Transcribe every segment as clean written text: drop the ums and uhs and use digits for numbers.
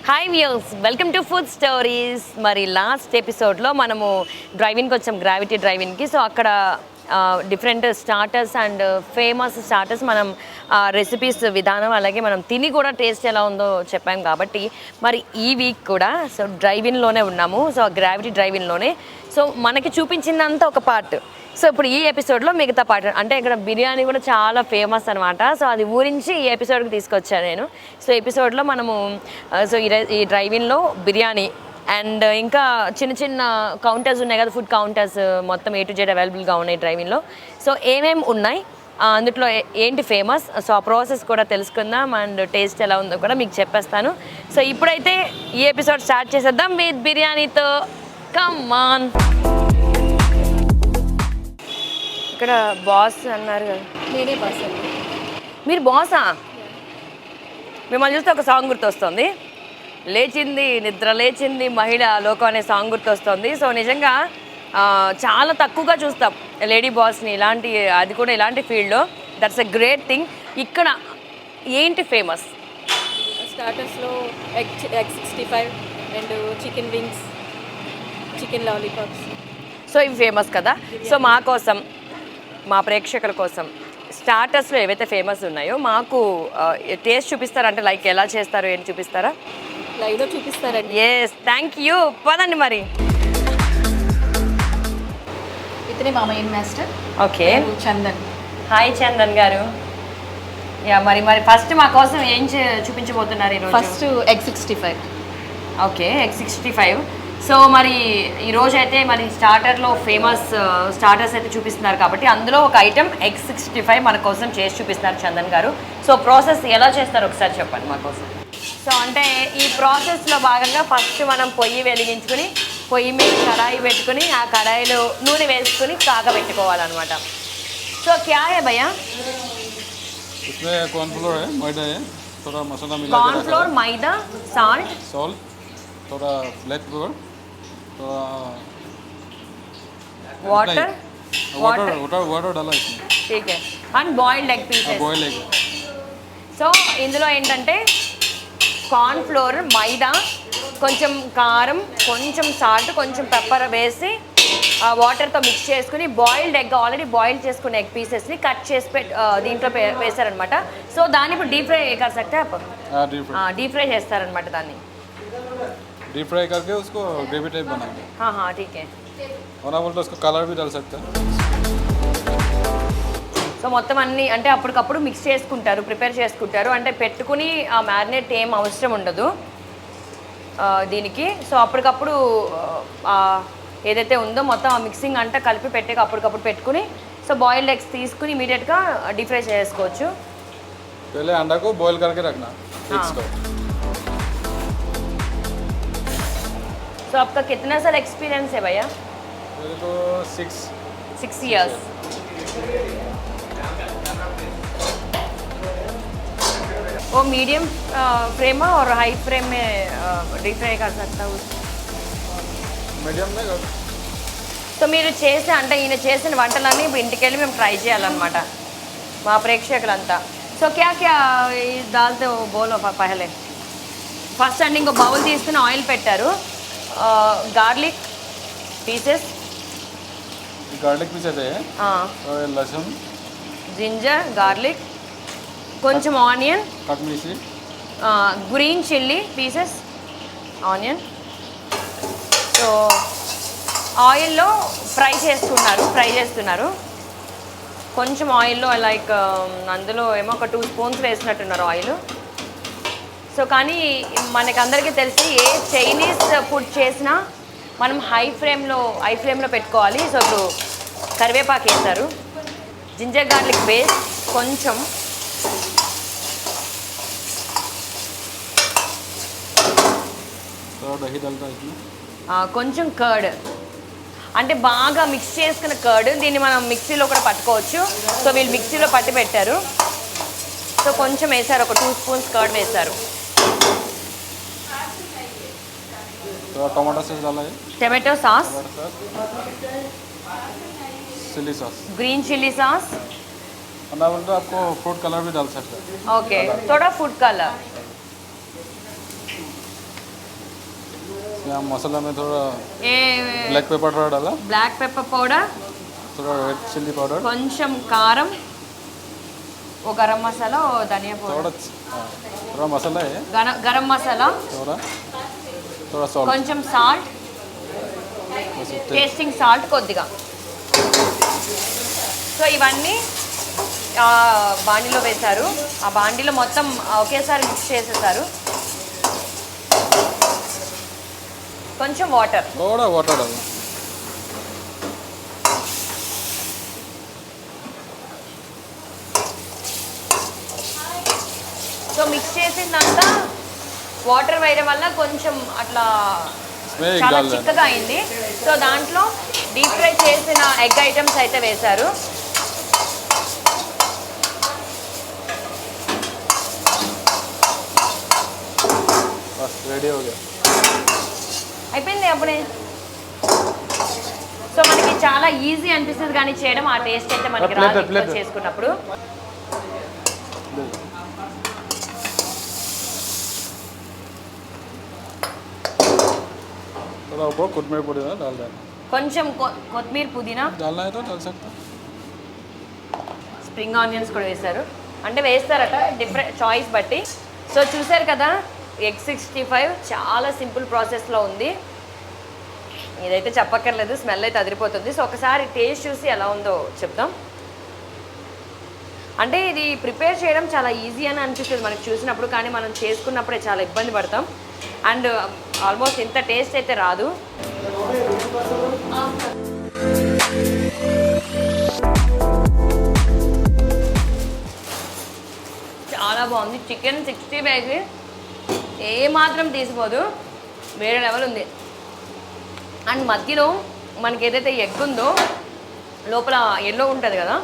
Hi views, welcome to food stories. మరి last ఎపిసోడ్లో మనము డ్రైవింగ్కి వచ్చాం, గ్రావిటీ డ్రైవింగ్కి. సో అక్కడ different starters and famous starters మనం రెసిపీస్ విధానం అలాగే మనం తిని కూడా టేస్ట్ ఎలా ఉందో చెప్పాం. కాబట్టి మరి ఈ వీక్ కూడా సో డ్రైవింగ్లోనే ఉన్నాము. సో గ్రావిటీ డ్రైవింగ్లోనే సో మనకి చూపించిందంతా ఒక పార్ట్. సో ఇప్పుడు ఈ ఎపిసోడ్లో మిగతా పార్ట్ అంటే ఇక్కడ బిర్యానీ కూడా చాలా ఫేమస్ అనమాట. సో అది ఊరించి ఈ ఎపిసోడ్కి తీసుకొచ్చాను నేను. సో ఎపిసోడ్లో మనము సో ఈ డ్రైవింగ్లో బిర్యానీ అండ్ ఇంకా చిన్న చిన్న కౌంటర్స్ ఉన్నాయి కదా, ఫుడ్ కౌంటర్స్ మొత్తం A to Z అవైలబుల్గా ఉన్నాయి డ్రైవింగ్లో. సో ఏమేమి ఉన్నాయి, అందులో ఏంటి ఫేమస్, సో ఆ ప్రాసెస్ కూడా తెలుసుకుందాం అండ్ టేస్ట్ ఎలా ఉందో కూడా మీకు చెప్పేస్తాను. సో ఇప్పుడైతే ఈ ఎపిసోడ్ స్టార్ట్ చేసేద్దాం విత్ బిర్యానీతో. Come on. ఇక్కడ బాస్ అన్నారు కదా, నేనే బాస్ అండి. మీరు బాసా? మిమ్మల్ని చూస్తే ఒక సాంగ్ గుర్తొస్తుంది, లేచింది నిద్ర లేచింది మహిళ లోకం అనే సాంగ్ గుర్తొస్తుంది. సో నిజంగా చాలా తక్కువగా చూస్తాం లేడీ బాస్ని ఇలాంటి, అది కూడా ఇలాంటి ఫీల్డ్లో. That's a great thing. ఇక్కడ ఏంటి ఫేమస్? స్టార్టర్స్లో egg 65 and chicken wings, chicken lollipops. So ఇవి ఫేమస్ కదా. సో మా కోసం, మా ప్రేక్షకుల కోసం స్టార్టర్స్లో ఏవైతే ఫేమస్ ఉన్నాయో మాకు టేస్ట్ చూపిస్తారంటే లైక్ ఎలా చేస్తారు ఏంటి చూపిస్తారా? లైవ్లో చూపిస్తారండి. Yes, thank you. పదండి మరి. ఇతనే మా main master. Okay, Chandan. Hi Chandan గారు. యా, మరి ఫస్ట్ మా కోసం ఏం చూపించబోతున్నారు ఈరోజు? First egg 65. Okay, egg 65. So మరి ఈరోజు అయితే మరి స్టార్టర్లో ఫేమస్ స్టార్టర్స్ అయితే చూపిస్తున్నారు కాబట్టి అందులో ఒక ఐటెం ఎగ్ 65 మన కోసం చేసి చూపిస్తున్నారు చందన్ గారు. సో ప్రాసెస్ ఎలా చేస్తారు ఒకసారి చెప్పండి మా కోసం. సో అంటే ఈ ప్రాసెస్లో భాగంగా ఫస్ట్ మనం పొయ్యి వెలిగించుకుని పొయ్యి మీద కడాయి పెట్టుకుని ఆ కడాయిలో నూనె వేసుకుని కాగబెట్టుకోవాలన్నమాట. సో క్యా హై భయ్యా? इसमें कॉर्नफ्लोर है, मैदा है, थोड़ा मसाला मिला के कॉर्नफ्लोर, मैदा, साल्ट, सॉल्ट, थोड़ा ब्लैक पेपर, थोड़ा वाटर. वाटर वाटर वाटर डाला इसमें. ठीक है. And boiled egg pieces. Boil egg. So ఇందులో ఏంటంటే కార్న్ఫ్లోర్, మైదా, కొంచెం కారం, కొంచెం సాల్ట్, కొంచెం పెప్పర్ వేసి వాటర్తో మిక్స్ చేసుకుని బాయిల్డ్ ఎగ్, ఆల్రెడీ బాయిల్ చేసుకున్న ఎగ్ పీసెస్ని కట్ చేసి దీంట్లో వేస్తారనమాట. సో దాన్ని ఇప్పుడు డీప్ ఫ్రై कर सकते हैं आप? డీప్ ఫ్రై చేస్తారనమాట దాన్ని. डीप फ्राई करके उसको ग्रेवी टाइप बनाएंगे. हाँ हाँ ठीक है. और बोलते उसको कलर भी डाल सकते हैं. సో మొత్తం అన్నీ అంటే అప్పటికప్పుడు మిక్స్ చేసుకుంటారు, ప్రిపేర్ చేసుకుంటారు. అంటే పెట్టుకుని ఆ మ్యారినేట్ ఏం అవసరం ఉండదు దీనికి. సో అప్పటికప్పుడు ఏదైతే ఉందో మొత్తం ఆ మిక్సింగ్ అంతా కలిపి పెట్టాక అప్పటికప్పుడు పెట్టుకుని సో బాయిల్డ్ ఎగ్స్ తీసుకుని ఇమీడియట్గా డీప్ ఫ్రై చేసుకోవచ్చు. पहले अंडा को बॉईल करके रखना एग्स को. तो आपका कितना साल एक्सपीरियंस है भैया? मेरे को 6 years. वो मीडियम फ्लेम और हाई फ्लेम में डीप फ्राई कर सकता हूँ. मीडियम में कर. సో మీరు చేసే అంటే ఈయన చేసిన వంటలన్నీ ఇప్పుడు ఇంటికి వెళ్ళి మేము ట్రై చేయాలన్నమాట మా ప్రేక్షకులంతా. సో క్యా క్యా దాల్తో బోలో పహలే. ఫస్ట్ అండి ఇంకో బౌల్ తీసుకుని ఆయిల్ పెట్టారు. గార్లిక్ పీసెస్, गार्लिक पीसेस है, और लहसुन, జింజర్, గార్లిక్, కొంచెం ఆనియన్, कट मिर्ची, green chilli pieces, onion. So ఆయిల్లో ఫ్రై చేస్తున్నారు. కొంచెం ఆయిల్లో లైక్ అందులో ఏమో ఒక 2 స్పూన్స్ వేసినట్టున్నారు ఆయిల్. సో కానీ మనకందరికీ తెలిసి ఏ చైనీస్ ఫుడ్ చేసినా మనం హై ఫ్లేమ్లో పెట్టుకోవాలి. సో ఇప్పుడు కరివేపాకు వేస్తారు, జింజర్ గార్లిక్ పేస్ట్, కొంచెం थोड़ा दही डालता है इसमें. కొంచెం కర్డ్, అంటే బాగా మిక్స్ చేసుకున్న కర్డ్. దీన్ని మనం మిక్సీలో కూడా పట్టుకోవచ్చు. సో వీళ్ళు మిక్సీలో పట్టి పెట్టారు. సో కొంచెం వేశారు, ఒక 2 స్పూన్స్ కర్డ్ వేశారు. थोड़ा टमाटो सॉस डाला है, tomato sauce, chilli sauce, green chilli sauce. अंडा बोलते आपको फूड कलर भी डाल सकते हैं. ओके, थोड़ा फूड कलर. यहाँ मसाला में थोड़ा ఏ ब्लैक पेपर थोड़ा डाला, బ్లాక్ పెప్పర్ పౌడర్, थोड़ा रेड चिल्ली पाउडर, కొంచెం కారం, ఓ గరం మసాలా, ఓ ధనియా थोड़ा పౌడర్, थोड़ा मसाला है, గరం మసాలా, थोड़ा थोड़ा सॉल्ट, కొంచెం సాల్ట్, बस इतना। టేస్టింగ్ సాల్ట్ కొద్దిగా. సో ఇవన్నీ బాండీలో వేశారు. ఆ బాండీలో మొత్తం ఒకేసారి మిక్స్ చేసేసారు. కొంచెం వాటర్, थोड़ा वाटर डाला, సో మిక్స్ చేసిందంతా వాటర్ వేయడం వల్ల కొంచెం అట్లా इसमें एक చాలా डाल देना, చిక్కగా అయింది. సో దాంట్లో డీప్ ఫ్రై చేసిన ఎగ్ ఐటమ్స్ అయితే వేశారు. बस रेडी हो गया। అయిపోయింది అప్పుడే. సో మనకి చాలా ఈజీ అనిపిస్తుంది కానీ చేయడం ఆ టేస్ట్ అయితే మనకి రాదు ఇంట్లో చేసుకున్నప్పుడు. थोड़ा ऊपर कोथमीर पुदीना डाल देना, కొంచెం కొత్తిమీర, పుదీనా, डालना है तो डाल सकते हैं। స్ప్రింగ్ ఆనియన్స్ కూడా వేశారు. అంటే వేస్తారట డిఫరెంట్ చాయిస్ బట్టి. సో చూసారు కదా ఎగ్ 65 చాలా సింపుల్ ప్రాసెస్లో ఉంది. ఇదైతే చెప్పక్కర్లేదు, స్మెల్ అయితే అదిరిపోతుంది. సో ఒకసారి టేస్ట్ చూసి ఎలా ఉందో చెప్తాం. అంటే ఇది ప్రిపేర్ చేయడం చాలా ఈజీ అని అనిపిస్తుంది మనకి చూసినప్పుడు, కానీ మనం చేసుకున్నప్పుడే చాలా ఇబ్బంది పడతాం. అండ్ ఆల్మోస్ట్ ఇంత టేస్ట్ అయితే రాదు. చాలా బాగుంది. చికెన్ 65 ఏమాత్రం తీసిపోదు, వేరే లెవెల్ ఉంది. అండ్ మధ్యలో మనకి ఏదైతే ఎగ్ ఉందో లోపల ఎల్లో ఉంటుంది కదా,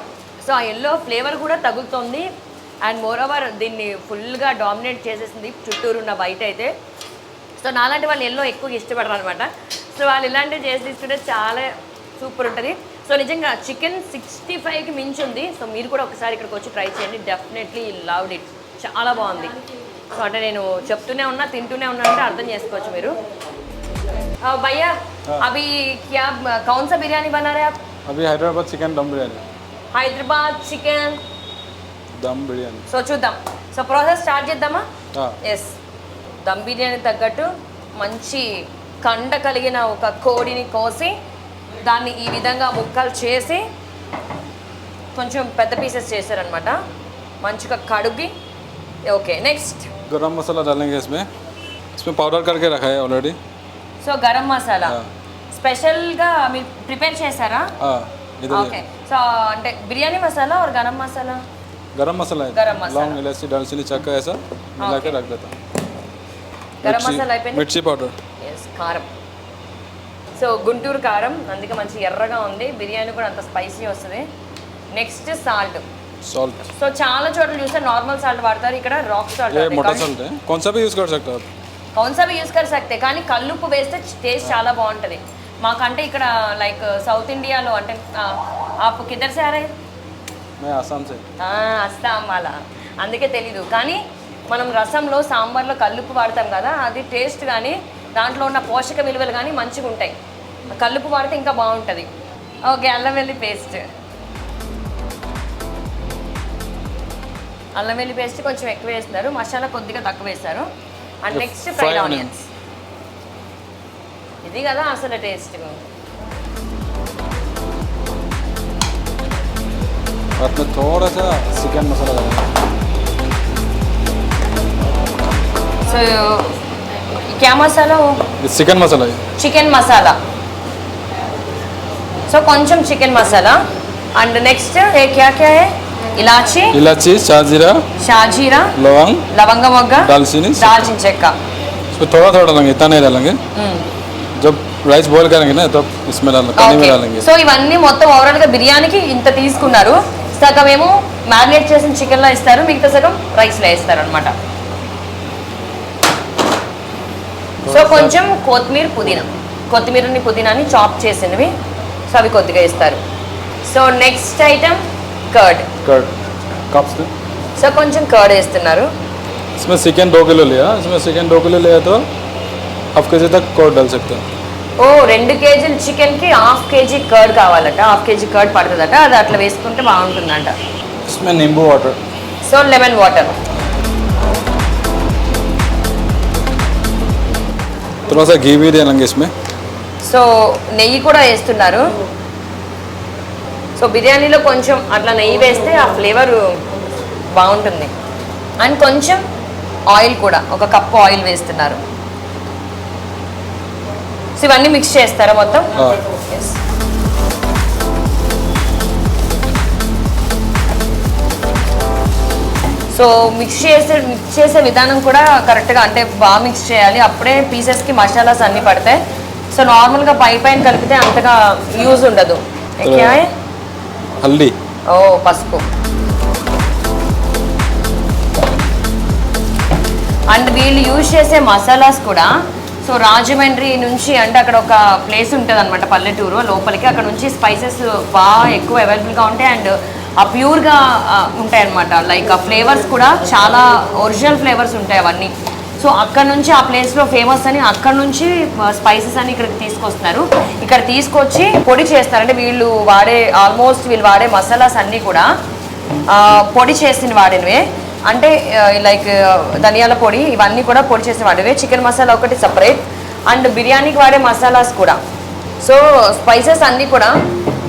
సో ఆ ఎల్లో ఫ్లేవర్ కూడా తగులుతుంది. అండ్ మోర్ ఓవర్ దీన్ని ఫుల్గా డామినేట్ చేసేసింది చుట్టూరు ఉన్న వైట్ అయితే. సో నాలాంటి వాళ్ళు ఎల్లో ఎక్కువ ఇష్టపడరు అనమాట. సో వాళ్ళు ఇలాంటివి చేసి తీసుకుంటే చాలా సూపర్ ఉంటుంది. సో నిజంగా చికెన్ 65కి మించి ఉంది. సో మీరు కూడా ఒకసారి ఇక్కడికి వచ్చి ట్రై చేయండి, డెఫినెట్లీ లవ్డ్ ఇట్. చాలా బాగుంది. సో అంటే నేను చెప్తూనే ఉన్నా, తింటూనే ఉన్నా అంటే అర్థం చేసుకోవచ్చు మీరు. भैया अभी क्या कौन सा बिरयानी बना रहे हैं आप? अभी हैदराबाद चिकन दम बिरयानी, హైదరాబాద్ చికెన్ दम बिरयानी। సో చూద్దాం. సో ప్రాసెస్ స్టార్ట్ చేద్దామా? हाँ, ఎస్, దమ్ బిర్యానీ తగ్గట్టు మంచి కండ కలిగిన ఒక కోడిని కోసి దాన్ని ఈ విధంగా ముక్కలు చేసి కొంచెం పెద్ద పీసెస్ చేశారనమాట. మంచిగా కడుగి. ఓకే, నెక్స్ట్ गरम मसाला डालेंगे इसमें, इसमें पाउडर करके रखा है ऑलरेडी। సో గరం మసాలా हाँ, స్పెషల్గా మీరు ప్రిపేర్ చేశారా? हाँ इधर ఓకే. సో అంటే బిర్యానీ మసాలా और గరం మసాలా, गरम मसाला है, गरम मसाला। लौंग इलायची दालचीनी चक्का ऐसा मिला के Okay. रख देता हूँ। గరం మసాలా అయిపోయింది. मिर्ची पाउडर, ఎస్, కారం. సో గుంటూరు కారం, అందుకే మంచి ఎర్రగా ఉంది. బిర్యానీ కూడా అంత స్పైసీ వస్తుంది. Next salt. सॉल्ट, సో చాలా చోట్ల చూస్తే నార్మల్ సాల్ట్ వాడతారు, ఇక్కడ రాక్ సాల్ట్. ये मोटा सॉल्ट है, कौन सा भी यूज़ कर सकते हो आप। कौन सा भी यूज़ कर सकते, కానీ కల్లుప్పు వేస్తే టేస్ట్ చాలా బాగుంటుంది. మాకంటే ఇక్కడ లైక్ సౌత్ ఇండియాలో అంటే ఆపు కిద్దర్ సే ఆ రహే? मैं आसाम से। అస్సాం అలా, అందుకే తెలీదు. కానీ మనం రసంలో సాంబార్లో కల్లుప్పు వాడతాం కదా, అది టేస్ట్ కానీ దాంట్లో ఉన్న పోషక విలువలు కానీ మంచిగా ఉంటాయి. కల్లుప్పు వాడితే ఇంకా బాగుంటుంది. ఓకే, అల్లం వెల్లి పేస్ట్. అల్లం వెల్లి పేస్ట్ కొంచెం ఎక్కువ వేస్తున్నారు, మసాలా కొద్దిగా తక్కువ వేస్తారు. And next fried onions. ఇది కదా అసలు టేస్ట్. और में थोड़ा सा चिकन मसाला डालेंगे। సో క్యా మసాలా? ये चिकन मसाला है, చికెన్ మసాలా. సో కొంచెం చికెన్ మసాలా. అండ్ నెక్స్ట్ ఏ క్యా క్యా హై? ఇలాచి, इलायची, शाहजीरा, షాజీరా, लौंग, లవంగ మొగ్గ, दालचीनी। దాల్చిన చెక్క. इसमें थोड़ा थोड़ा डालेंगे, इतना नहीं डालेंगे। जब राइस बॉईल करेंगे ना तब इसमें डालेंगे, पानी में डालेंगे। సో ఇవన్నీ మొత్తం ఓవరాల్గా బిర్యానీకి ఇంత తీసుకున్నారు. సగం ఏమో మ్యారినేట్ చేసిన చికెన్లో ఇస్తారు, మిగతా సగం రైస్లో వేస్తారు అనమాట. సో కొంచెం కొత్తిమీరని పుదీనాని చాప్ చేసినవి, సో అవి కొద్దిగా ఇస్తారు. So next item curd. Curd cups में సో కొంచెం కర్డ్ వేస్తున్నారు. इसमें चिकन 2 किलो लिया, इसमें चिकन 2 किलो लिया तो हाफ के जी तक कर्ड डाल सकते हैं। ఓ 2 కేజీల చికెన్కి హాఫ్ కేజీ కర్డ్ కావాలట, హాఫ్ కేజీ కర్డ్ పడుతుందట, అది అట్లా వేసుకుంటే బాగుంటుందంట. इसमें नींबू वाटर, సో లెమన్ వాటర్. थोड़ा सा घी भी डालेंगे इसमें। సో నెయ్యి కూడా వేస్తున్నారు. సో బిర్యానీలో కొంచెం అట్లా నెయ్యి వేస్తే ఆ ఫ్లేవర్ బాగుంటుంది. అండ్ కొంచెం ఆయిల్ కూడా, ఒక కప్పు ఆయిల్ వేస్తున్నారు. సో ఇవన్నీ మిక్స్ చేస్తారా మొత్తం? ఎస్. సో మిక్స్ చేసే విధానం కూడా కరెక్ట్గా, అంటే బాగా మిక్స్ చేయాలి, అప్పుడే పీసెస్కి మసాలాస్ అన్నీ పడతాయి. సో నార్మల్గా పైన కలిపితే అంతగా యూజ్ ఉండదు. హల్దీ, ఓ పసుపు. అండ్ వీళ్ళు యూజ్ చేసే మసాలాస్ కూడా, సో రాజమండ్రి నుంచి, అంటే అక్కడ ఒక ప్లేస్ ఉంటుంది అనమాట పల్లెటూరు లోపలికి, అక్కడ నుంచి స్పైసెస్ బాగా ఎక్కువ అవైలబుల్గా ఉంటాయి అండ్ ఆ ప్యూర్గా ఉంటాయి అనమాట. లైక్ ఆ ఫ్లేవర్స్ కూడా చాలా ఒరిజినల్ ఫ్లేవర్స్ ఉంటాయి అవన్నీ. సో అక్కడ నుంచి ఆ ప్లేస్లో ఫేమస్ అని అక్కడ నుంచి స్పైసెస్ అని ఇక్కడికి తీసుకొస్తున్నారు. ఇక్కడ తీసుకొచ్చి పొడి చేస్తారు. అంటే వీళ్ళు వాడే మసాలాస్ అన్నీ కూడా పొడి చేసిన వాడినవే. అంటే లైక్ ధనియాల పొడి, ఇవన్నీ కూడా పొడి చేసిన వాడివే. చికెన్ మసాలా ఒకటి సపరేట్, అండ్ బిర్యానీకి వాడే మసాలాస్ కూడా. సో స్పైసెస్ అన్నీ కూడా.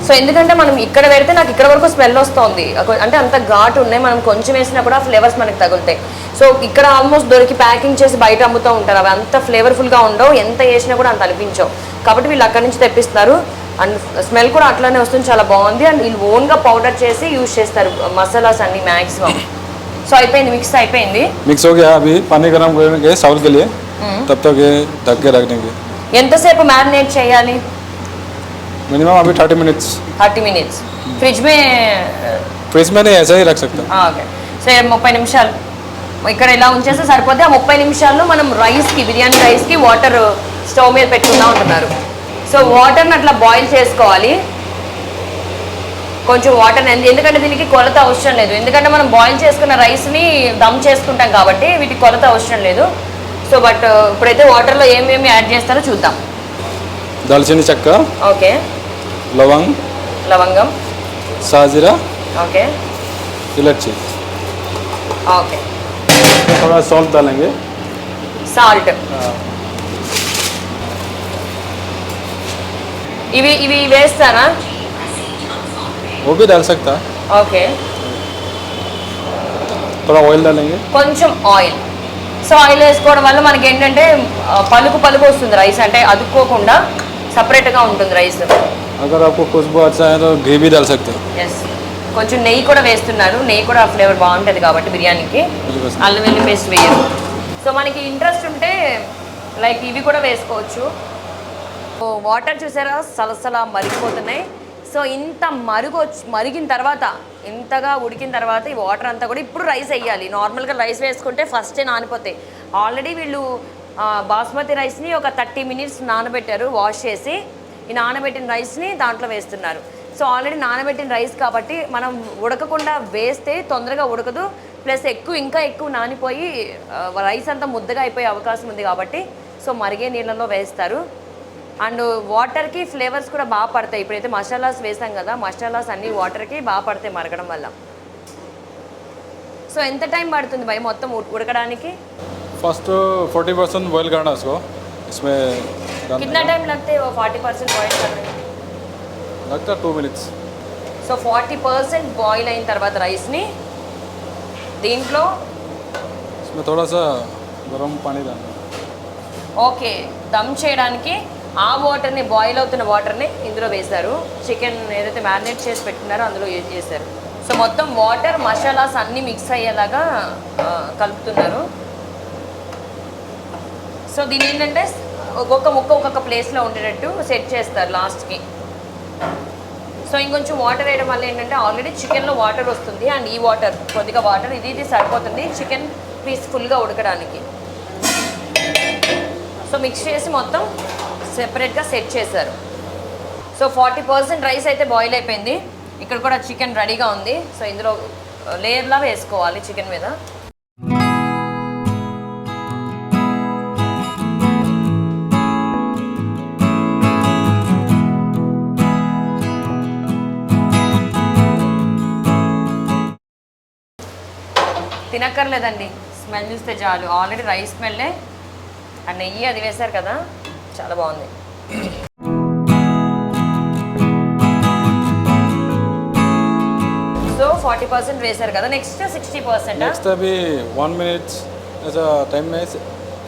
సో ఎందుకంటే మనం ఇక్కడ పెడితే నాకు ఇక్కడ వరకు స్మెల్ వస్తుంది, అంటే అంత ఘాటు ఉన్నాయి. మనం కొంచెం వేసినా కూడా ఫ్లేవర్స్ మనకి తగులుతాయి. సో ఇక్కడ ఆల్మోస్ట్ దొరికి ప్యాకింగ్ చేసి బయట అమ్ముతూ ఉంటారు, అవి అంత ఫ్లేవర్ఫుల్గా ఉండవు, ఎంత వేసినా కూడా అంత అనిపించవు. కాబట్టి వీళ్ళు అక్కడి నుంచి తెప్పిస్తున్నారు. అండ్ స్మెల్ కూడా అట్లానే వస్తుంది, చాలా బాగుంది. అండ్ వీళ్ళు ఓన్గా పౌడర్ చేసి యూజ్ చేస్తారు మసాలాస్ అన్ని మ్యాక్సిమం. సో అయిపోయింది, మిక్స్ అయిపోయింది. మిక్స్ हो गया. अभी पानी गरम करेंगे चावल के लिए, तब तक ये ढक के रख देंगे. ఎంతసేపు మ్యారినేట్ చేయాలి? मिनिमम अभी 30 मिनट्स. 30 मिनट्स. ఫ్రిడ్జ్ में नहीं, ऐसा ही रख सकते हैं. ఓకే. సో 30 నిమిషాలు ఇక్కడ ఇలా ఉంచేస్తే సరిపోతే. ఆ 30 నిమిషాల్లో మనం బిర్యానీ రైస్కి వాటర్ స్టవ్ మీద పెట్టుకుందాం ఉంటున్నారు. సో వాటర్ని అట్లా బాయిల్ చేసుకోవాలి. కొంచెం వాటర్, ఎందుకంటే దీనికి కొలత అవసరం లేదు, ఎందుకంటే మనం బాయిల్ చేసుకున్న రైస్ని దమ్ చేసుకుంటాం కాబట్టి వీటికి కొలత అవసరం లేదు. సో బట్ ఇప్పుడైతే వాటర్లో ఏమేమి యాడ్ చేస్తారో చూద్దాం. दालचीनी चक्क, ఓకే, లవంగం, साजीरा, ఓకే, इलायची. ఓకే. थोड़ा सॉल्ट डालेंगे, సాల్ట్. ఇవి వేస్తారా? वो भी डाल सकता है. ఓకే. थोड़ा ऑयल डालेंगे. కొంచెం ఆయిల్. సో ఆయిల్ వేసుకోవడం వల్ల మనకి ఏంటంటే పలుకు వస్తుంది రైస్, అంటే అదుక్కోకుండా సపరేట్గా ఉంటుంది రైస్. अगर आपको खुशबू अच्छा है तो घी भी डाल सकते हैं. ఎస్. కొంచెం నెయ్యి కూడా వేస్తున్నారు, నెయ్యి కూడా ఫ్లేవర్ బాగుంటుంది కాబట్టి బిర్యానీకి. అల్లం వెల్లుల్లి పేస్ట్ వేయరు. సో మనకి ఇంట్రెస్ట్ ఉంటే లైక్ ఇవి కూడా వేసుకోవచ్చు. వాటర్ చూసారా సలసలా మరిగిపోతున్నాయి. సో ఇంత మరిగిన తర్వాత, ఇంతగా ఉడికిన తర్వాత ఈ వాటర్ అంతా కూడా ఇప్పుడు రైస్ వేయాలి. నార్మల్గా రైస్ వేసుకుంటే ఫస్టే నానిపోతాయి. ఆల్రెడీ వీళ్ళు బాస్మతి రైస్ని ఒక 30 మినిట్స్ నానబెట్టారు వాష్ చేసి. ఈ నానబెట్టిన రైస్ని దాంట్లో వేస్తున్నారు. సో ఆల్రెడీ నానబెట్టిన రైస్ కాబట్టి మనం ఉడకకుండా వేస్తే తొందరగా ఉడకదు, ప్లస్ ఇంకా ఎక్కువ నానిపోయి రైస్ అంతా ముద్దగా అయిపోయే అవకాశం ఉంది కాబట్టి సో మరిగే నీళ్ళలో వేస్తారు. అండ్ వాటర్కి ఫ్లేవర్స్ కూడా బాగా పడతాయి. ఇప్పుడైతే మసాలాస్ వేసాం కదా, మసాలాస్ అన్నీ వాటర్కి బాగా పడతాయి మరగడం వల్ల. సో ఎంత టైం పడుతుంది భయ్ మొత్తం ఉడకడానికి? फर्स्ट 40% बॉईल करना उसको, इसमें कितना टाइम लगते हैं वो 40% बॉईल करने में? लगता है 2 मिनट्स. సో 40% బాయిల్ అయిన తర్వాత రైస్ని దీంట్లో इसमें थोड़ा सा गर्म पानी डालना. ఓకే, దమ్ చేయడానికి ఆ వాటర్ని, బాయిల్ అవుతున్న వాటర్ని ఇందులో వేశారు. చికెన్ ఏదైతే మ్యారినేట్ చేసి పెట్టుకున్నారో అందులో యూజ్ చేశారు. సో మొత్తం వాటర్ మసాలాస్ అన్నీ మిక్స్ అయ్యేలాగా కలుపుతున్నారు. సో దీని ఏంటంటే ఒక్కొక్క ముక్క ఒక్కొక్క ప్లేస్లో ఉండేటట్టు సెట్ చేస్తారు లాస్ట్కి. సో ఇంకొంచెం వాటర్ వేయడం వల్ల ఏంటంటే ఆల్రెడీ చికెన్లో వాటర్ వస్తుంది, అండ్ ఈ వాటర్ కొద్దిగా వాటర్ ఇది సరిపోతుంది చికెన్ పీస్ఫుల్గా ఉడకడానికి. సో మిక్స్ చేసి మొత్తం సెపరేట్గా సెట్ చేశారు. సో 40% రైస్ అయితే బాయిల్ అయిపోయింది. ఇక్కడ కూడా చికెన్ రెడీగా ఉంది. సో ఇందులో లేయర్లా వేసుకోవాలి చికెన్ మీద. తినక్కర్లేదండి, స్మెల్ చూస్తే చాలు. ఆల్రెడీ రైస్ స్మెల్లే, ఆ నెయ్యి అది వేశారు కదా, చాలా బాగుంది. సో 40% వేశారు కదా, నెక్స్ట్ 60%. नेक्स्ट अभी 1 मिनट ऐसा टाइम में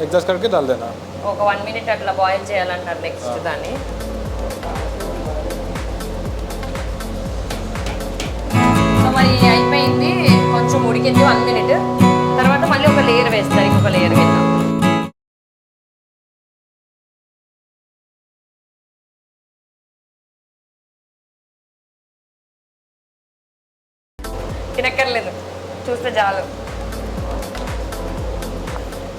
एडजस्ट करके डाल देना. ఒక 1 minute అట్లా బాయిల్ చేయాలంటారు నెక్స్ట్ దాన్ని. సో మరి అయిపోయింది, కొంచెం ఉడికింది 1 minute. తర్వాత మళ్ళీ ఒక లేయర్ వేస్తారు, ఇంకొక లేయర్ కింద. తినక్కర్లేదు, చూస్తే చాలు.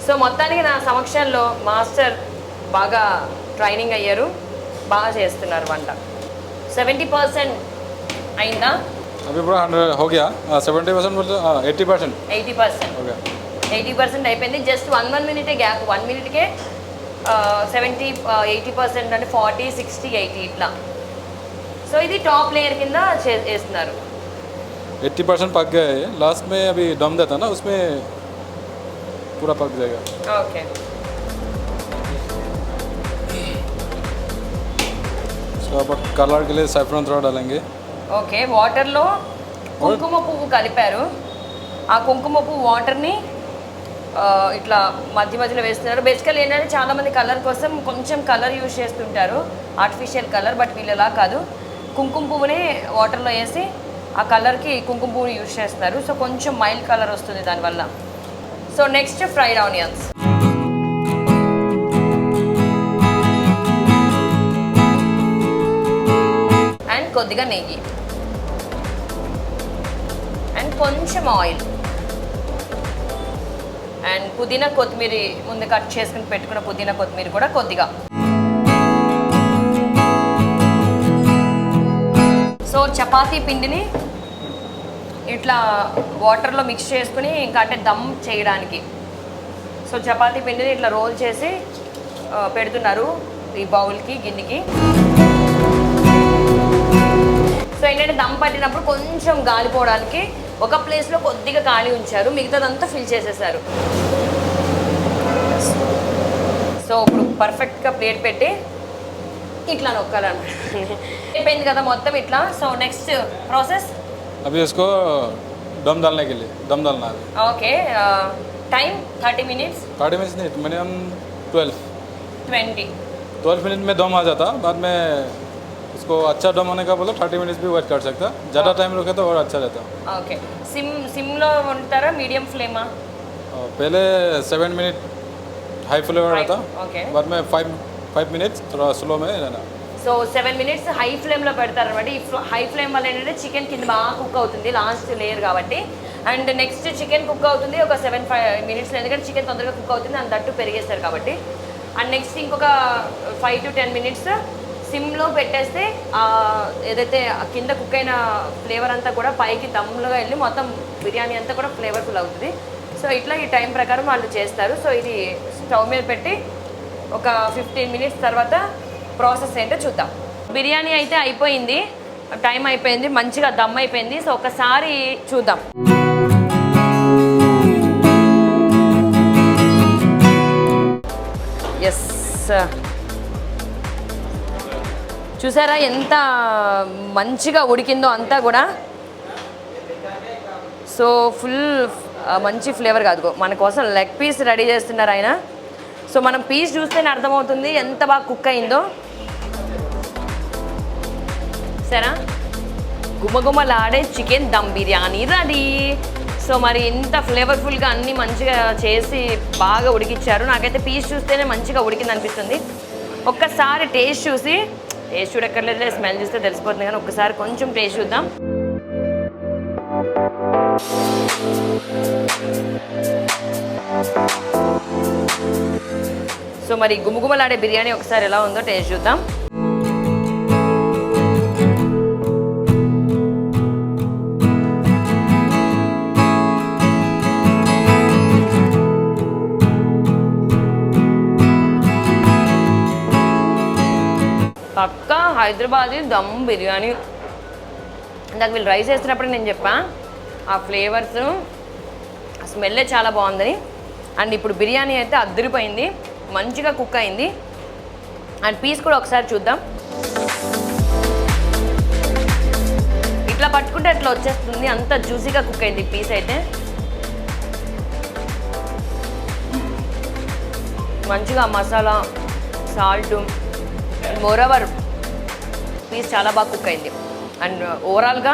సో మొత్తానికి నా సమక్షంలో మాస్టర్ బాగా ట్రైనింగ్ అయ్యారు, బాగా చేస్తున్నారు వంట. 70% అయిందా? अभी पूरा 100 हो गया. 70% बोलते 80%. 80% हो गया. 80% అయిపోయింది. జస్ట్ 1 మినిటే గ్యాప్, 1 మినిట్కే 80% అంటే 40, 60, 80 ఇట్లా. సో ఇది టాప్ లేయర్ కింద వేస్తున్నారు. 80% पक गया है. लास्ट में अभी दम देता ना, उसमें पूरा पक जाएगा. ఓకే. उसके बाद कलर के लिए सैफरन थोड़ा डालेंगे. ఓకే, వాటర్లో కుంకుమ పువ్వు కలిపారు. ఆ కుంకుమ పువ్వు వాటర్ని ఇట్లా మధ్య మధ్యలో వేస్తున్నారు. బేసికల్ ఏంటంటే చాలామంది కలర్ కోసం కొంచెం కలర్ యూజ్ చేస్తుంటారు, ఆర్టిఫిషియల్ కలర్. బట్ వీళ్ళు ఎలా కాదు, కుంకుమ పువ్వుని వాటర్లో వేసి ఆ కలర్కి కుంకుమ పువ్వుని యూజ్ చేస్తారు. సో కొంచెం మైల్డ్ కలర్ వస్తుంది దానివల్ల. So next fried onions. And కొద్దిగా నెయ్యి అండ్ కొంచెం ఆయిల్ అండ్ పుదీనా కొత్తిమీర, ముందు కట్ చేసుకుని పెట్టుకున్న పుదీనా కొత్తిమీర కూడా కొద్దిగా. సో చపాతీ పిండిని ఇట్లా వాటర్లో మిక్స్ చేసుకుని ఇంకా అంటే దమ్ చేయడానికి. సో చపాతీ పిండిని ఇట్లా రోల్ చేసి పెడుతున్నారు ఈ బౌల్కి, గిన్నెకి. సో ఏంటంటే దమ్ పట్టినప్పుడు కొంచెం గాలిపోవడానికి ఒక ప్లేస్లో కొద్దిగా ఖాళీ ఉంచారు, మిగతాదంతా ఫిల్ చేసేసారు. సో ఇప్పుడు పర్ఫెక్ట్గా ప్లేట్ పెట్టి ఇట్లా నొక్కాలన్నమాట. అయిపోయింది కదా మొత్తం ఇట్లా. సో నెక్స్ట్ ప్రాసెస్, अभी उसको दम डालने के लिए दम डालना है. ఓకే. Time 30 minutes. 30 मिनट नहीं, मिनिमम 12 20. मिनट में दम आ जाता. बाद में उसको अच्छा दम होने का बोलो 30 मिनट्स भी वेट कर सकता. ज़्यादा टाइम रुके तो और अच्छा रहता. ఓకే. సిమ్లో వండుతారా, మీడియం ఫ్లేమా? पहले 7 मिनट हाई फ्लेम रहता. ఓకే. बाद में 5 मिनट्स थोड़ा स्लो में रहना. సో 7 minutes హై ఫ్లేమ్లో పెడతారనమాట. ఈ హై ఫ్లేమ్ వల్ల ఏంటంటే చికెన్ కింద బాగా కుక్ అవుతుంది, లాస్ట్ లేయర్ కాబట్టి. అండ్ నెక్స్ట్ చికెన్ కుక్ అవుతుంది ఒక 7-5 minutes, ఎందుకంటే చికెన్ తొందరగా కుక్ అవుతుంది, అంత దట్టు పెరిగేస్తారు కాబట్టి. అండ్ నెక్స్ట్ ఇంకొక 5 to 10 minutes సిమ్లో పెట్టేస్తే ఏదైతే కింద కుక్ అయిన ఫ్లేవర్ అంతా కూడా పైకి దమ్ములుగా వెళ్ళి మొత్తం బిర్యానీ అంతా కూడా ఫ్లేవర్ఫుల్ అవుతుంది. సో ఇట్లా ఈ టైం ప్రకారం వాళ్ళు చేస్తారు. సో ఇది స్టవ్ మీద పెట్టి ఒక 15 minutes తర్వాత ప్రాసెస్ ఏంటో చూద్దాం. బిర్యానీ అయితే అయిపోయింది, టైం అయిపోయింది, మంచిగా దమ్ అయిపోయింది. సో ఒకసారి చూద్దాం. ఎస్, చూసారా ఎంత మంచిగా ఉడికిందో అంతా కూడా. సో ఫుల్ మంచి ఫ్లేవర్ కాదు, మన కోసం లెగ్ పీస్ రెడీ చేస్తున్నారు ఆయన. సో మనం పీస్ చూస్తేనే అర్థమవుతుంది ఎంత బాగా కుక్ అయిందో. సరే, గుమగుమలాడే chicken dum biryani ready. So మరి ఇంత ఫ్లేవర్ఫుల్గా అన్నీ మంచిగా చేసి బాగా ఉడికిచ్చారు. నాకైతే పీస్ చూస్తేనే మంచిగా ఉడికింది అనిపిస్తుంది. ఒక్కసారి టేస్ట్ చూసి, టేస్ట్ చూడక్కర్లేదు, స్మెల్ చూస్తే తెలిసిపోతుంది, కానీ ఒక్కసారి కొంచెం టేస్ట్ చూద్దాం. సో మరి గుమగుమలాడే బిర్యానీ ఒకసారి ఎలా ఉందో టేస్ట్ చూద్దాం. పక్కా హైదరాబాదీ దమ్ బిర్యానీ. ఇందాక వీళ్ళు రైస్ వేస్తున్నప్పుడు నేను చెప్పా, ఆ ఫ్లేవర్స్ స్మెల్లే చాలా బాగుందని. అండ్ ఇప్పుడు బిర్యానీ అయితే అద్దరిపోయింది, మంచిగా కుక్ అయింది. అండ్ పీస్ కూడా ఒకసారి చూద్దాం. ఇట్లా పట్టుకుంటే అట్లా వచ్చేస్తుంది, అంత జ్యూసీగా కుక్ అయింది పీస్ అయితే. మంచిగా మసాలా, సాల్ట్, మోరవర్ పీస్ చాలా బాగా కుక్ అయింది. అండ్ ఓవరాల్గా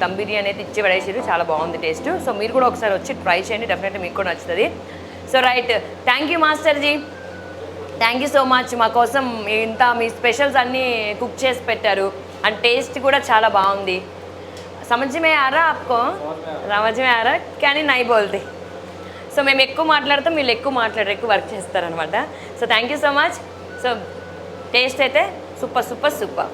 దమ్ బిర్యానీ అయితే ఇచ్చి పడేసారు, చాలా బాగుంది టేస్ట్. సో మీరు కూడా ఒకసారి వచ్చి ట్రై చేయండి, డెఫినెట్లీ మీకు కూడా నచ్చుతుంది. సో రైట్, థ్యాంక్ యూ మాస్టర్జీ, థ్యాంక్ యూ సో మచ్. మా కోసం ఇంత మీ స్పెషల్స్ అన్నీ కుక్ చేసి పెట్టారు. అండ్ టేస్ట్ కూడా చాలా బాగుంది. समझ में आ रहा आपको? समझ में आ रहा కానీ నై బోల్తే. సో మేము ఎక్కువ మాట్లాడతాం, వీళ్ళు ఎక్కువ మాట్లాడరు, ఎక్కువ వర్క్ చేస్తారనమాట. So thank you so much. So taste అయితే సూపర్ సూపర్ సూపర్.